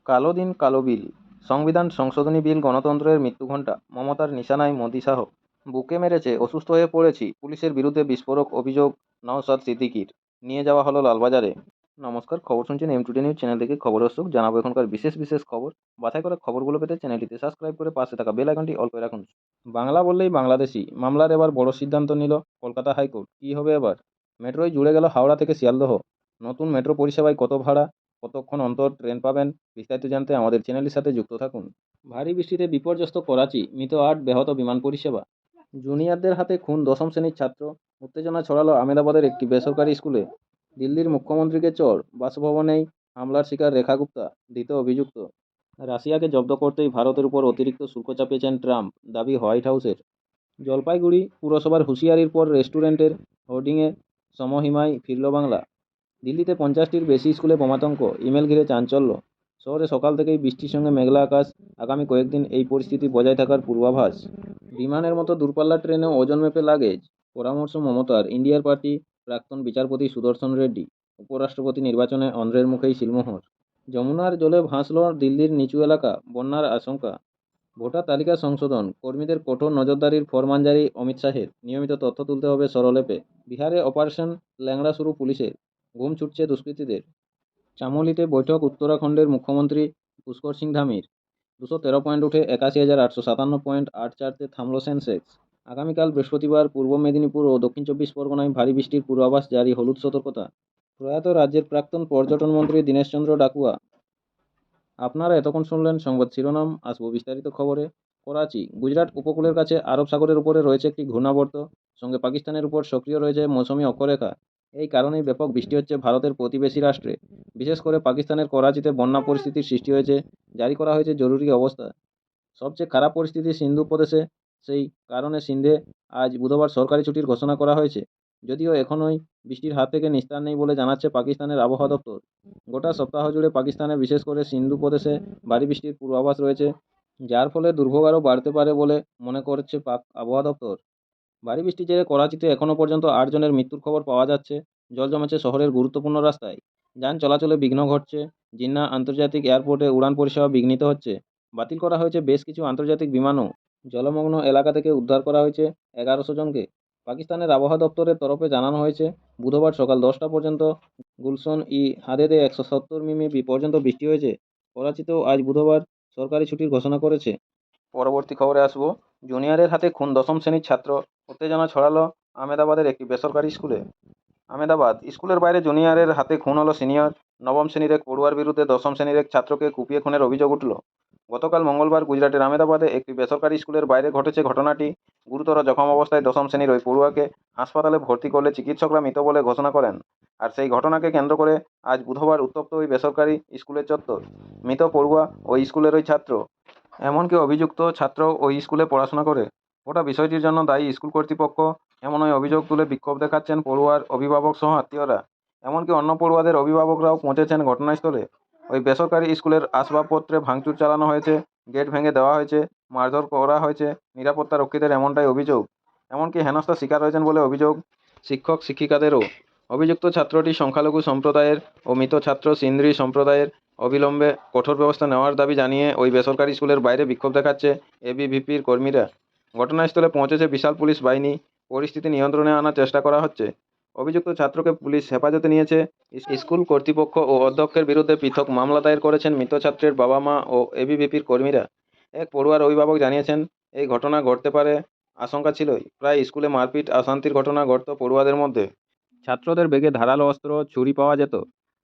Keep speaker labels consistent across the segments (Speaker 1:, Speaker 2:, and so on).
Speaker 1: কালো দিন কালো বিল, সংবিধান সংশোধনী বিল, গণতন্ত্রের মৃত্যুঘণ্টা, মমতার নিশানায় মোদি শাহ, বুকে মেরেছে, অসুস্থ হয়ে পড়েছি, পুলিশের বিরুদ্ধে বিস্ফোরক অভিযোগ নওশাদ সিদ্দিকীর, নিয়ে যাওয়া হলো লালবাজারে। নমস্কার, খবর শুনছেন টুডে নিউজ চ্যানেল থেকে। খবর দর্শক, জানাবো এখনকার বিশেষ বিশেষ খবর। বাছাই করা খবরগুলো পেতে চ্যানেলটিতে সাবস্ক্রাইব করে পাশে থাকা বেল আইকনটি অল করে রাখুন। বাংলা বললেই বাংলাদেশি, মামলার এবার বড় সিদ্ধান্ত নিল কলকাতা হাইকোর্ট। কী হবে এবার? মেট্রোয় জুড়ে গেল হাওড়া থেকে শিয়ালদহ। নতুন মেট্রো পরিষেবায় কত ভাড়া, কতক্ষণ অন্তর ট্রেন পাবেন, বিস্তারিত জানতে আমাদের চ্যানেলের সাথে যুক্ত থাকুন। ভারী বৃষ্টিতে বিপর্যস্ত করাচি, মৃত 8, ব্যাহত বিমান পরিষেবা। জুনিয়রদের হাতে খুন দশম শ্রেণীর ছাত্র, উত্তেজনা ছড়ালো আহমেদাবাদের একটি বেসরকারি স্কুলে। দিল্লির মুখ্যমন্ত্রীকে চড়, বাসভবনেই হামলার শিকার রেখা গুপ্তা, দ্বিতীয় অভিযুক্ত। রাশিয়াকে জব্দ করতেই ভারতের উপর অতিরিক্ত শুল্ক চাপিয়েছেন ট্রাম্প, দাবি হোয়াইট হাউসের। জলপাইগুড়ি পুরসভার হুঁশিয়ারির পর রেস্টুরেন্টের হোর্ডিংয়ে সমহিমায় ফিরল বাংলা। দিল্লিতে 50টির বেশি স্কুলে বোমাতঙ্ক, ইমেল ঘিরে চাঞ্চল্য। শহরে সকাল থেকেই বৃষ্টির সঙ্গে মেঘলা আকাশ, আগামী কয়েকদিন এই পরিস্থিতি বজায় থাকার পূর্বাভাস। বিমানের মতো দূরপাল্লার ট্রেনেও ওজন মেপে লাগেজ, পরামর্শ মমতার। ইন্ডিয়ার প্রার্থী প্রাক্তন বিচারপতি সুদর্শন রেড্ডি, উপরাষ্ট্রপতি নির্বাচনে অন্ধ্রের মুখেই সিলমোহর। যমুনার জলে ভাসল দিল্লির নিচু এলাকা, বন্যার আশঙ্কা। ভোটার তালিকা সংশোধন, কর্মীদের কঠোর নজরদারির ফরমান জারি অমিত শাহের, নিয়মিত তথ্য তুলতে হবে সরলেপে। বিহারে অপারেশন ল্যাংড়া শুরু পুলিশের, ঘুম ছুটছে দুষ্কৃতীদের। চামোলিতে বৈঠক উত্তরাখণ্ডের মুখ্যমন্ত্রী পুষ্কর সিং ধামির, 213 পয়েন্ট উঠে 81,857.84-তে থামল সেন্সেক্স। আগামীকাল বৃহস্পতিবার পূর্ব মেদিনীপুর ও দক্ষিণ 24 পরগনায় ভারী বৃষ্টির পূর্বাভাস জারি, হলুদ সতর্কতা। প্রয়াত রাজ্যের প্রাক্তন পর্যটন মন্ত্রী দীনেশচন্দ্র ডাকুয়া। আপনারা এতক্ষণ শুনলেন সংবাদ শিরোনাম, আসবো বিস্তারিত খবরে। করাচি, গুজরাট উপকূলের কাছে আরব সাগরের উপরে রয়েছে একটি ঘূর্ণাবর্ত, সঙ্গে পাকিস্তানের উপর সক্রিয় রয়েছে মৌসুমি অক্ষরেখা। এই কারণেই ব্যাপক বৃষ্টি হচ্ছে ভারতের প্রতিবেশী রাষ্ট্রে। বিশেষ করে পাকিস্তানের করাচিতে বন্যা পরিস্থিতির সৃষ্টি হয়েছে, জারি করা হয়েছে জরুরি অবস্থা। সবচেয়ে খারাপ পরিস্থিতি সিন্ধু প্রদেশে, সেই কারণে সিন্ধে আজ বুধবার সরকারি ছুটির ঘোষণা করা হয়েছে। যদিও এখনোই বৃষ্টির হাত থেকে নিস্তার নেই বলে জানাচ্ছে পাকিস্তানের আবহাওয়া দপ্তর। গোটা সপ্তাহ জুড়ে পাকিস্তানে, বিশেষ করে সিন্ধু প্রদেশে ভারী বৃষ্টির পূর্বাভাস রয়েছে, যার ফলে দুর্ভোগ আরও বাড়তে পারে বলে মনে করছে পাক আবহাওয়া দপ্তর। ভারী বৃষ্টির জেরে করাচিতে এখনও পর্যন্ত 8 জনের মৃত্যুর খবর পাওয়া যাচ্ছে। জল জমেছে শহরের গুরুত্বপূর্ণ রাস্তায়, যান চলাচলে বিঘ্ন ঘটছে। জিন্নাহ আন্তর্জাতিক এয়ারপোর্টে উড়ান পরিষেবা বিঘ্নিত হচ্ছে। বাতিল করা হয়েছে বেশ কিছু আন্তর্জাতিক বিমানও। জলমগ্ন এলাকা থেকে উদ্ধার করা হয়েছে 1100 জনকে। পাকিস্তানের আবহাওয়া দপ্তরের তরফে জানানো হয়েছে, বুধবার সকাল 10টা পর্যন্ত গুলশন-ই-হাদেদে 170 মিমি পর্যন্ত বৃষ্টি হয়েছে। করাচিতেও আজ বুধবার সরকারি ছুটির ঘোষণা করেছে। পরবর্তী খবরে আসবো, জুনিয়রের হাতে খুন দশম শ্রেণীর ছাত্র, উত্তেজনা ছড়ালো আহমেদাবাদের একটি বেসরকারি স্কুলে। আহমেদাবাদ, স্কুলের বাইরে জুনিয়রের হাতে খুন হলো সিনিয়র। নবম শ্রেণীর এক পড়ুয়ার বিরুদ্ধে দশম শ্রেণীর এক ছাত্রকে কুপিয়ে খুনের অভিযোগ উঠল। গতকাল মঙ্গলবার গুজরাটের আহমেদাবাদে একটি বেসরকারি স্কুলের বাইরে ঘটেছে ঘটনাটি। গুরুতর জখম অবস্থায় দশম শ্রেণীর ওই পড়ুয়াকে হাসপাতালে ভর্তি করলে চিকিৎসকরা মৃত বলে ঘোষণা করেন। আর সেই ঘটনাকে কেন্দ্র করে আজ বুধবার উত্তপ্ত ওই বেসরকারি স্কুলের চত্বর। মৃত পড়ুয়া ওই স্কুলের ওই ছাত্র, এমনকি অভিযুক্ত ছাত্র ওই স্কুলে পড়াশোনা করে। গোটা বিষয়টির জন্য দায়ী স্কুল কর্তৃপক্ষ, এমন ওই অভিযোগ তুলে বিক্ষোভ দেখাচ্ছেন পড়ুয়ার অভিভাবক সহ আত্মীয়রা। এমনকি অন্য পড়ুয়াদের অভিভাবকরাও পৌঁছেছেন ঘটনাস্থলে। ওই বেসরকারি স্কুলের আসবাবপত্রে ভাঙচুর চালানো হয়েছে, গেট ভেঙে দেওয়া হয়েছে, মারধর করা হয়েছে নিরাপত্তা রক্ষীদের, এমনটাই অভিযোগ। এমনকি হেনস্থার শিকার হয়েছেন বলে অভিযোগ শিক্ষক শিক্ষিকাদেরও। অভিযুক্ত ছাত্রটি সংখ্যালঘু সম্প্রদায়ের ও মৃত ছাত্র সিন্ধ্রি সম্প্রদায়ের। অবিলম্বে কঠোর ব্যবস্থা নেওয়ার দাবি জানিয়ে ওই বেসরকারি স্কুলের বাইরে বিক্ষোভ দেখাচ্ছে এবিভিপির কর্মীরা। ঘটনাস্থলে পৌঁছেছে বিশাল পুলিশ বাহিনী, পরিস্থিতি নিয়ন্ত্রণে আনার চেষ্টা করা হচ্ছে। অভিযুক্ত ছাত্রকে পুলিশ হেফাজতে নিয়েছে। স্কুল কর্তৃপক্ষ ও অধ্যক্ষের বিরুদ্ধে পৃথক মামলা দায়ের করেছেন মৃত ছাত্রের বাবা মা ও এবিভিপির কর্মীরা। এক পড়ুয়ার অভিভাবক জানিয়েছেন, এই ঘটনা ঘটতে পারে আশঙ্কা ছিলই। প্রায় স্কুলে মারপিট, অশান্তির ঘটনা ঘটত পড়ুয়াদের মধ্যে। ছাত্রদের ব্যাগে ধারালো অস্ত্র, ছুরি পাওয়া যেত।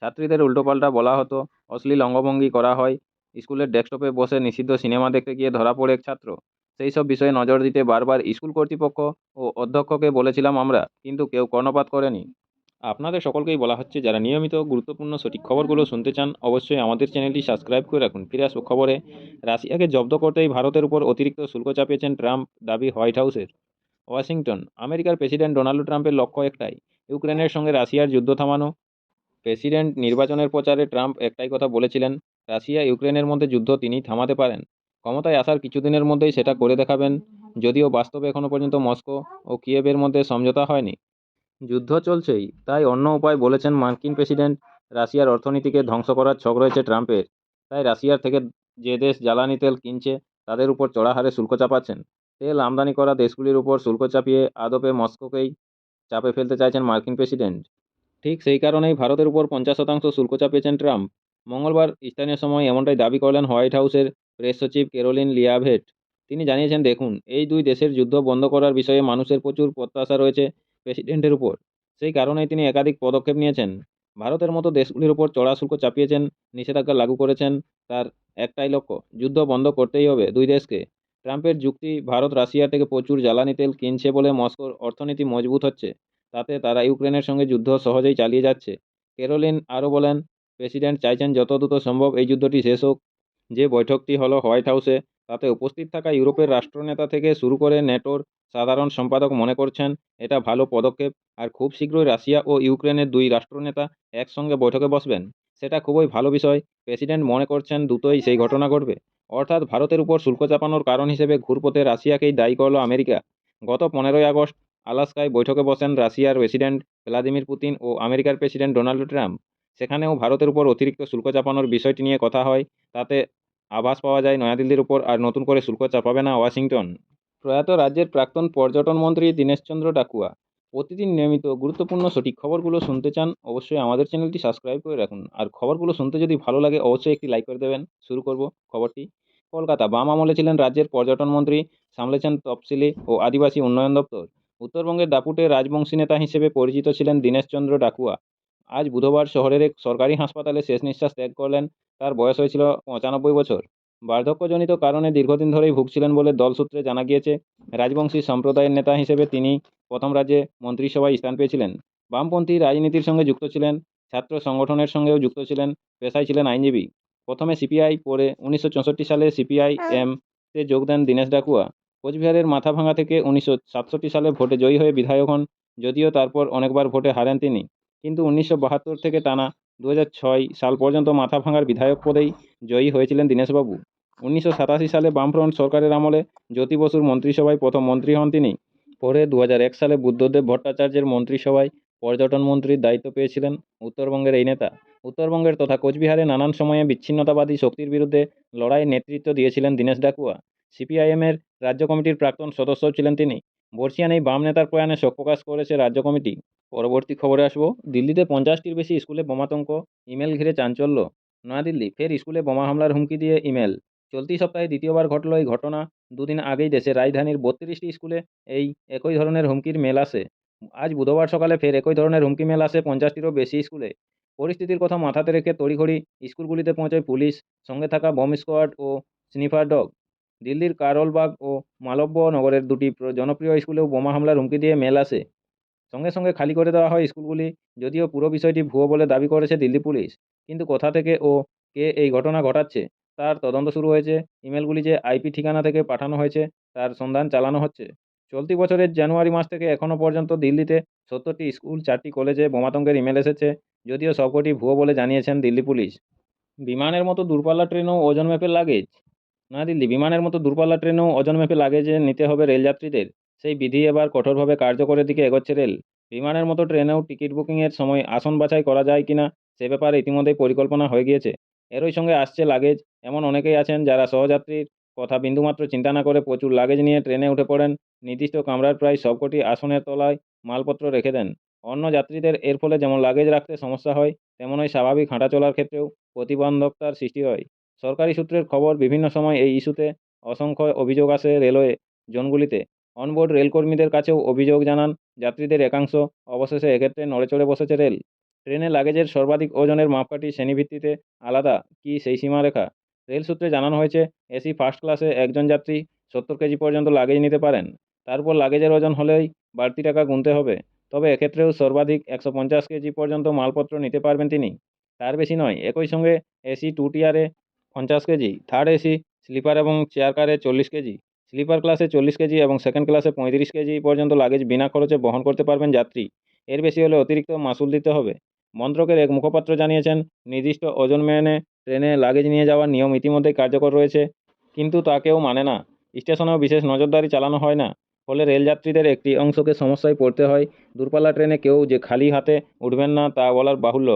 Speaker 1: ছাত্রীদের উল্টোপাল্টা বলা হতো, অশ্লীল অঙ্গভঙ্গি করা হয়। স্কুলের ডেস্কটপে বসে নিষিদ্ধ সিনেমা দেখতে গিয়ে ধরা পড়ে এক ছাত্র। সেই সব বিষয়ে নজর দিতে বারবার স্কুল কর্তৃপক্ষ ও অধ্যক্ষকে বলেছিলাম আমরা, কিন্তু কেউ কর্ণপাত করেনি। আপনাদের সকলকেই বলা হচ্ছে, যারা নিয়মিত গুরুত্বপূর্ণ সঠিক খবরগুলো শুনতে চান, অবশ্যই আমাদের চ্যানেলটি সাবস্ক্রাইব করে রাখুন। ফিরে আসবো খবরে। রাশিয়াকে জব্দ করতেই ভারতের উপর অতিরিক্ত শুল্ক চাপিয়েছেন ট্রাম্প, দাবি হোয়াইট হাউসের। ওয়াশিংটন, আমেরিকার প্রেসিডেন্ট ডোনাল্ড ট্রাম্পের লক্ষ্য একটাই, ইউক্রেনের সঙ্গে রাশিয়ার যুদ্ধ থামানো। প্রেসিডেন্ট নির্বাচনের প্রচারে ট্রাম্প একটাই কথা বলেছিলেন, রাশিয়া ইউক্রেনের মধ্যে যুদ্ধ তিনি থামাতে পারেন। ক্ষমতায় আসার কিছুদিনের মধ্যেই সেটা করে দেখাবেন। যদিও বাস্তবে এখনও পর্যন্ত মস্কো ও কিয়েভের মধ্যে সমঝোতা হয়নি। যুদ্ধ চলছেই, তাই অন্য উপায় বলেছেন মার্কিন প্রেসিডেন্ট। রাশিয়ার অর্থনীতিকে ধ্বংস করার ছক রয়েছে ট্রাম্পের। তাই রাশিয়ার থেকে যে দেশ জ্বালানি তেল কিনছে তাদের উপর চড়া হারে শুল্ক চাপাচ্ছেন। তেল আমদানি করা দেশগুলির উপর শুল্ক চাপিয়ে আদপে মস্কোকেই চাপে ফেলতে চাইছেন মার্কিন প্রেসিডেন্ট। ঠিক সেই কারণেই ভারতের উপর 50% শুল্ক চাপিয়েছেন ট্রাম্প। মঙ্গলবার স্থানীয় সময় এমনটাই দাবি করলেন হোয়াইট হাউসের প্রেস সচিব ক্যারোলিন লিয়াভেট। তিনি জানিয়েছেন, দেখুন, এই দুই দেশের যুদ্ধ বন্ধ করার বিষয়ে মানুষের প্রচুর প্রত্যাশা রয়েছে প্রেসিডেন্টের উপর। সেই কারণেই তিনি একাধিক পদক্ষেপ নিয়েছেন। ভারতের মতো দেশগুলির উপর চড়া শুল্ক চাপিয়েছেন, নিষেধাজ্ঞা লাগু করেছেন। তার একটাই লক্ষ্য, যুদ্ধ বন্ধ করতেই হবে দুই দেশকে। ট্রাম্পের যুক্তি, ভারত রাশিয়া থেকে প্রচুর জ্বালানি তেল কিনছে বলে মস্কোর অর্থনীতি মজবুত হচ্ছে, তাতে তারা ইউক্রেনের সঙ্গে যুদ্ধ সহজেই চালিয়ে যাচ্ছে। ক্যারোলিন আরও বলেন, প্রেসিডেন্ট চাইছেন যত দ্রুত সম্ভব এই যুদ্ধটি শেষ হোক। যে বৈঠকটি হলো হোয়াইট হাউসে, তাতে উপস্থিত থাকা ইউরোপের রাষ্ট্রনেতা থেকে শুরু করে নেটোর সাধারণ সম্পাদক মনে করছেন এটা ভালো পদক্ষেপ, আর খুব শীঘ্রই রাশিয়া ও ইউক্রেনের দুই রাষ্ট্রনেতা একসঙ্গে বৈঠকে বসবেন। সেটা খুবই ভালো বিষয়। প্রেসিডেন্ট মনে করছেন দ্রুতই সেই ঘটনা ঘটবে। অর্থাৎ ভারতের উপর শুল্ক চাপানোর কারণ হিসেবে ঘুরপথে রাশিয়াকেই দায়ী করল আমেরিকা। গত 15ই আগস্ট আলাস্কায় বৈঠকে বসেন রাশিয়ার প্রেসিডেন্ট ভ্লাদিমির পুতিন ও আমেরিকার প্রেসিডেন্ট ডোনাল্ড ট্রাম্প। সেখানেও ভারতের উপর অতিরিক্ত শুল্ক চাপানোর বিষয়টি নিয়ে কথা হয়। তাতে আভাস পাওয়া যায় নয়াদিল্লির উপর আর নতুন করে শুল্ক চাপাবে না ওয়াশিংটন। প্রয়াত রাজ্যের প্রাক্তন পর্যটন মন্ত্রী দীনেশচন্দ্র ডাকুয়া। প্রতিদিন নিয়মিত গুরুত্বপূর্ণ সঠিক খবরগুলো শুনতে চান, অবশ্যই আমাদের চ্যানেলটি সাবস্ক্রাইব করে রাখুন। আর খবরগুলো শুনতে যদি ভালো লাগে অবশ্যই একটি লাইক করে দেবেন। শুরু করব খবরটি। কলকাতা, বাম আমলে ছিলেন রাজ্যের পর্যটন মন্ত্রী, সামলেছেন তফসিলি ও আদিবাসী উন্নয়ন দপ্তর। উত্তরবঙ্গের দাপুটে রাজবংশী নেতা হিসেবে পরিচিত ছিলেন দীনেশচন্দ্র ডাকুয়া। আজ বুধবার শহরের এক সরকারি হাসপাতালে শেষ নিঃশ্বাস ত্যাগ করলেন। তার বয়স হয়েছিল 95 বছর। বার্ধক্যজনিত কারণে দীর্ঘদিন ধরেই ভুগছিলেন বলে দল সূত্রে জানা গিয়েছে। রাজবংশী সম্প্রদায়ের নেতা হিসেবে তিনি প্রথম রাজ্যে মন্ত্রিসভায় স্থান পেয়েছিলেন। বামপন্থী রাজনীতির সঙ্গে যুক্ত ছিলেন, ছাত্র সংগঠনের সঙ্গেও যুক্ত ছিলেন, পেশায় ছিলেন আইনজীবী। প্রথমে সিপিআই, পরে 1964 সালে সিপিআইএম-তে যোগ দেন দীনেশ ডাকুয়া। কোচবিহারের মাথাভাঙা থেকে 1967 সালে ভোটে জয়ী হয়ে বিধায়ক হন, যদিও তারপর অনেকবার ভোটে হারেন তিনি। কিন্তু 1972 থেকে টানা 2006 সাল পর্যন্ত মাথাভাঙার বিধায়ক পদেই জয়ী হয়েছিলেন দীনেশবাবু। 1987 সালে বামফ্রন্ট সরকারের আমলে জ্যোতি বসুর মন্ত্রিসভায় প্রথম মন্ত্রী হন তিনি। পরে 2001 সালে বুদ্ধদেব ভট্টাচার্যের মন্ত্রিসভায় পর্যটন মন্ত্রীর দায়িত্ব পেয়েছিলেন উত্তরবঙ্গের এই নেতা। উত্তরবঙ্গের তথা কোচবিহারে নানান সময়ে বিচ্ছিন্নতাবাদী শক্তির বিরুদ্ধে লড়াইয়ে নেতৃত্ব দিয়েছিলেন দীনেশ ডাকুয়া। সিপিআইএমের রাজ্য কমিটির প্রাক্তন সদস্যও ছিলেন তিনি। বর্ষিয়ান এই বাম নেতার প্রয়াণে শোক প্রকাশ করেছে রাজ্য কমিটি। পরবর্তী খবরে আসবো। দিল্লিতে 50টির বেশি স্কুলে বোমাতঙ্ক, ইমেল ঘিরে চাঞ্চল্য। নয়াদিল্লি, ফের স্কুলে বোমা হামলার হুমকি দিয়ে ইমেল। চলতি সপ্তাহে দ্বিতীয়বার ঘটল এই ঘটনা। দুদিন আগেই দেশের রাজধানীর 32টি স্কুলে এই একই ধরনের হুমকির মেল আসে। আজ বুধবার সকালে ফের একই ধরনের হুমকি মেল আসে 50টিরও বেশি স্কুলে। পরিস্থিতির কথা মাথাতে রেখে তড়িঘড়ি স্কুলগুলিতে পৌঁছায় পুলিশ, সঙ্গে থাকা বম্ব স্কোয়াড ও স্নিফার ডগ। দিল্লির কারোলবাগ ও মালব্য নগরের দুটি জনপ্রিয় স্কুলেও বোমা হামলার হুমকি দিয়ে মেল আসে। সঙ্গে সঙ্গে খালি করে দেওয়া হয় স্কুলগুলি। যদিও পুরো বিষয়টি ভুয়ো বলে দাবি করেছে দিল্লি পুলিশ, কিন্তু কোথা থেকে ও কে এই ঘটনা ঘটাচ্ছে তার তদন্ত শুরু হয়েছে। ইমেলগুলি যে আইপি ঠিকানা থেকে পাঠানো হয়েছে তার সন্ধান চালানো হচ্ছে। চলতি বছরের জানুয়ারি মাস থেকে এখনও পর্যন্ত দিল্লিতে 70টি স্কুল, 4টি কলেজে বোমাতঙ্কের ইমেল এসেছে, যদিও সবকটি ভুয়ো বলে জানিয়েছেন দিল্লি পুলিশ। বিমানের মতো দূরপাল্লা ট্রেনেও ওজন মেপে লাগেজ। নয়াদিল্লি, বিমানের মতো দূরপাল্লা ট্রেনেও ওজন মেপে লাগেজে নিতে হবে রেলযাত্রীদের। সেই বিধি এবার কঠোরভাবে কার্যকরের দিকে এগোচ্ছে রেল। বিমানের মতো ট্রেনেও টিকিট বুকিংয়ের সময় আসন বাছাই করা যায় কিনা সে ব্যাপারে ইতিমধ্যেই পরিকল্পনা হয়ে গিয়েছে। এরই সঙ্গে আসছে লাগেজ। এমন অনেকেই আছেন যারা সহযাত্রীর কথা বিন্দুমাত্র চিন্তা না করে প্রচুর লাগেজ নিয়ে ট্রেনে উঠে পড়েন। নির্দিষ্ট কামরার প্রায় সবকটি আসনের তলায় মালপত্র রেখে দেন। অন্য যাত্রীদের এর ফলে যেমন লাগেজ রাখতে সমস্যা হয়, তেমনই স্বাভাবিক হাঁটা চলার ক্ষেত্রেও প্রতিবন্ধকতার সৃষ্টি হয়। সরকারি সূত্রের খবর, বিভিন্ন সময় এই ইস্যুতে অসংখ্য অভিযোগ আসে রেলওয়ে জোনগুলিতে। অনবোর্ড রেলকর্মীদের কাছেও অভিযোগ জানান যাত্রীদের একাংশ। অবশেষে এক্ষেত্রে নড়েচড়ে বসেছে রেল। ট্রেনে লাগেজের সর্বাধিক ওজনের মাপকাঠি শ্রেণীভিত্তিতে আলাদা কি সেই সীমারেখা? রেল সূত্রে জানানো হয়েছে, এসি ফার্স্ট ক্লাসে একজন যাত্রী 70 কেজি পর্যন্ত লাগেজ নিতে পারেন। তারপর লাগেজের ওজন হলেই বাড়তি টাকা গুনতে হবে। তবে এক্ষেত্রেও সর্বাধিক 150 কেজি পর্যন্ত মালপত্র নিতে পারবেন তিনি, তার বেশি নয়। একই সঙ্গে এসি 2 টিয়ারে 50 কেজি, থার্ড এসি, স্লিপার এবং চেয়ার কারে 40 কেজি, স্লিপার ক্লাসে 40 কেজি এবং সেকেন্ড ক্লাসে 35 কেজি পর্যন্ত লাগেজ বিনা খরচে বহন করতে পারবেন যাত্রী। এর বেশি হলে অতিরিক্ত মাসুল দিতে হবে। মন্ত্রকের এক মুখপাত্র জানিয়েছেন, নির্দিষ্ট ওজন মেনে ট্রেনে লাগেজ নিয়ে যাওয়ার নিয়ম ইতিমধ্যেই কার্যকর রয়েছে, কিন্তু তা কেউ মানে না। স্টেশনেও বিশেষ নজরদারি চালানো হয় না। ফলে রেলযাত্রীদের একটি অংশকে সমস্যায় পড়তে হয়। দূরপাল্লা ট্রেনে কেউ যে খালি হাতে উঠবেন না তা বলার বাহুল্য,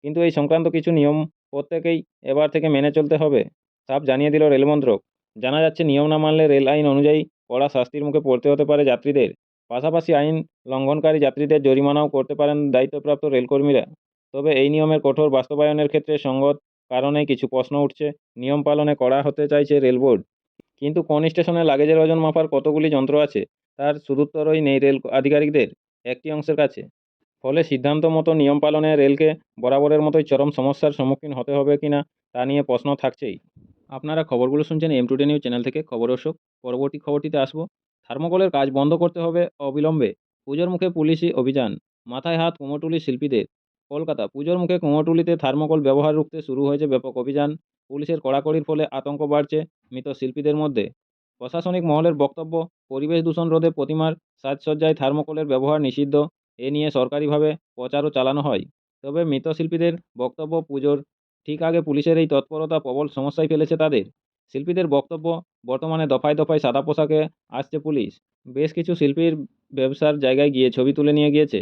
Speaker 1: কিন্তু এই সংক্রান্ত কিছু নিয়ম প্রত্যেকেই এবার থেকে মেনে চলতে হবে, সাফ জানিয়ে দিল রেলমন্ত্রক। জানা যাচ্ছে, নিয়ম না মানলে রেল আইন অনুযায়ী কড়া শাস্তির মুখে পড়তে হতে পারে যাত্রীদের। পাশাপাশি আইন লঙ্ঘনকারী যাত্রীদের জরিমানাও করতে পারেন দায়িত্বপ্রাপ্ত রেলকর্মীরা। তবে এই নিয়মের কঠোর বাস্তবায়নের ক্ষেত্রে সঙ্গত কারণেই কিছু প্রশ্ন উঠছে। নিয়ম পালনে কড়া হতে চাইছে রেল বোর্ড, কিন্তু কোন স্টেশনে লাগেজের ওজন মাপার কতগুলি যন্ত্র আছে তার সুদুত্তরই নেই রেল আধিকারিকদের একটি অংশের কাছে। ফলে সিদ্ধান্ত মতো নিয়ম পালনে রেলকে বরাবরের মতোই চরম সমস্যার সম্মুখীন হতে হবে কিনা তা নিয়ে প্রশ্ন থাকছেই। আপনারা খবরগুলো শুনছেন M2 নিউজ চ্যানেল থেকে। খবর অশোক। পরবর্তী খবরটিতে আসবো। থার্মোকলের কাজ বন্ধ করতে হবে অবিলম্বে, পুজোর মুখে পুলিশি অভিযান। মাথায় হাত কুমোরটুলি শিল্পীদের। কলকাতা। পুজোর মুখে কুমোরটুলিতে থার্মোকল ব্যবহার রুখতে শুরু হয়েছে ব্যাপক অভিযান। পুলিশের কড়াকড়ির ফলে আতঙ্ক বাড়ছে মৃত শিল্পীদের মধ্যে। প্রশাসনিক মহলের বক্তব্য, পরিবেশ দূষণ রোধে প্রতিমার সাজসজ্জায় থার্মোকলের ব্যবহার নিষিদ্ধ। এ নিয়ে সরকারিভাবে প্রচারও চালানো হয়। তবে মৃত শিল্পীদের বক্তব্য, পুজোর ঠিক আগে পুলিশের এই তৎপরতা প্রবল সমস্যায় ফেলেছে তাদের। শিল্পীদের বক্তব্য, বর্তমানে দফায় দফায় সাদা পোশাকে আসছে পুলিশ। বেশ কিছু শিল্পীর ব্যবসার জায়গায় গিয়ে ছবি তুলে নিয়ে গিয়েছে।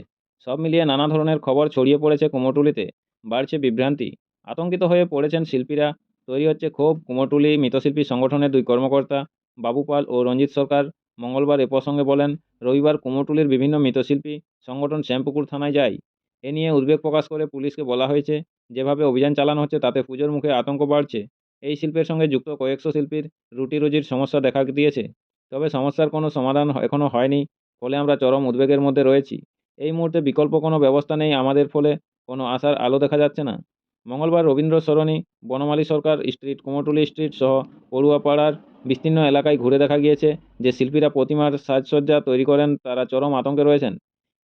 Speaker 1: সব মিলিয়ে নানা ধরনের খবর ছড়িয়ে পড়েছে কুমোরটুলিতে। বাড়ছে বিভ্রান্তি। আতঙ্কিত হয়ে পড়েছেন শিল্পীরা। তৈরি হচ্ছে ক্ষোভ। কুমোরটুলি মৃৎশিল্পী সংগঠনের দুই কর্মকর্তা বাবু পাল ও রঞ্জিত সরকার মঙ্গলবার এ প্রসঙ্গে বলেন, রবিবার কুমোরটুলির বিভিন্ন মৃৎশিল্পী সংগঠন শ্যামপুকুর থানায় যায়। এ নিয়ে উদ্বেগ প্রকাশ করে পুলিশকে বলা হয়েছে, যেভাবে অভিযান চালানো হচ্ছে তাতে পুজোর মুখে আতঙ্ক বাড়ছে। এই শিল্পের সঙ্গে যুক্ত কয়েকশো শিল্পীর রুটি রুজির সমস্যা দেখা দিয়েছে। তবে সমস্যার কোনো সমাধান এখনও হয়নি। ফলে আমরা চরম উদ্বেগের মধ্যে রয়েছি। এই মুহূর্তে বিকল্প কোনো ব্যবস্থা নেই আমাদের, ফলে কোনো আশার আলো দেখা যাচ্ছে না। মঙ্গলবার রবীন্দ্র সরণি, বনমালী সরকার স্ট্রিট, কুমোরটুলি স্ট্রিট সহ পড়ুয়াপাড়ার বিস্তীর্ণ এলাকায় ঘুরে দেখা গিয়েছে যে শিল্পীরা প্রতিমার সাজসজ্জা তৈরি করেন তারা চরম আতঙ্কে রয়েছেন।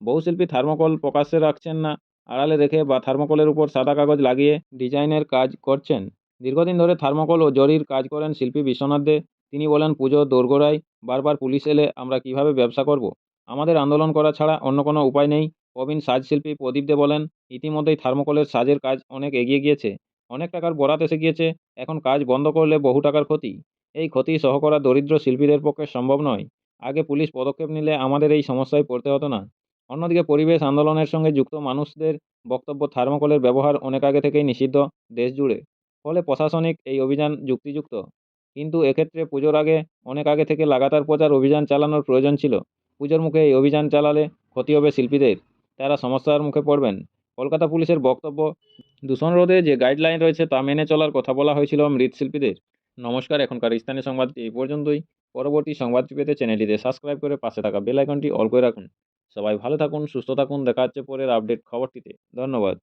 Speaker 1: বহু শিল্পী থার্মোকল প্রকাশ্যে রাখছেন না, আড়ালে রেখে বা থার্মোকলের উপর সাদা কাগজ লাগিয়ে ডিজাইনের কাজ করছেন। দীর্ঘদিন ধরে থার্মোকল ও জরির কাজ করেন শিল্পী বিশ্বনাথ দে। তিনি বলেন, পুজো দোরগোড়ায় বারবার পুলিশ এলে আমরা কিভাবে ব্যবসা করব? আমাদের আন্দোলন করা ছাড়া অন্য কোনো উপায় নেই। প্রবীণ সাজশিল্পী প্রদীপ দে বলেন, ইতিমধ্যেই থার্মোকলের সাজের কাজ অনেক এগিয়ে গিয়েছে। অনেক টাকার বরাত এসে গিয়েছে। এখন কাজ বন্ধ করলে বহু টাকার ক্ষতি। এই ক্ষতি সহ করা দরিদ্র শিল্পীদের পক্ষে সম্ভব নয়। আগে পুলিশ পদক্ষেপ নিলে আমাদের এই সমস্যায় পড়তে হতো না। অন্যদিকে পরিবেশ আন্দোলনের সঙ্গে যুক্ত মানুষদের বক্তব্য, থার্মোকলের ব্যবহার অনেক আগে থেকেই নিষিদ্ধ দেশ জুড়ে। ফলে প্রশাসনিক এই অভিযান যুক্তিযুক্ত। কিন্তু এক্ষেত্রে পুজোর আগে অনেক আগে থেকে লাগাতার প্রচার অভিযান চালানোর প্রয়োজন ছিল। পুজোর মুখে এই অভিযান চালালে ক্ষতি হবে শিল্পীদের। তারা সমস্যার মুখে পড়বেন। কলকাতা পুলিশের বক্তব্য, দূষণ রোধে যে গাইডলাইন রয়েছে তা মেনে চলার কথা বলা হয়েছিল মৃৎশিল্পীদের। নমস্কার, এখনকার স্থানীয় সংবাদটি এই পর্যন্তই। পরবর্তী সংবাদটি পেতে চ্যানেলটিতে সাবস্ক্রাইব করে পাশে থাকা বেল আইকনটি অল করে রাখুন। সবাই ভালো থাকুন, সুস্থ থাকুন। দেখা হচ্ছে পরের আপডেট খবরটিতে। ধন্যবাদ।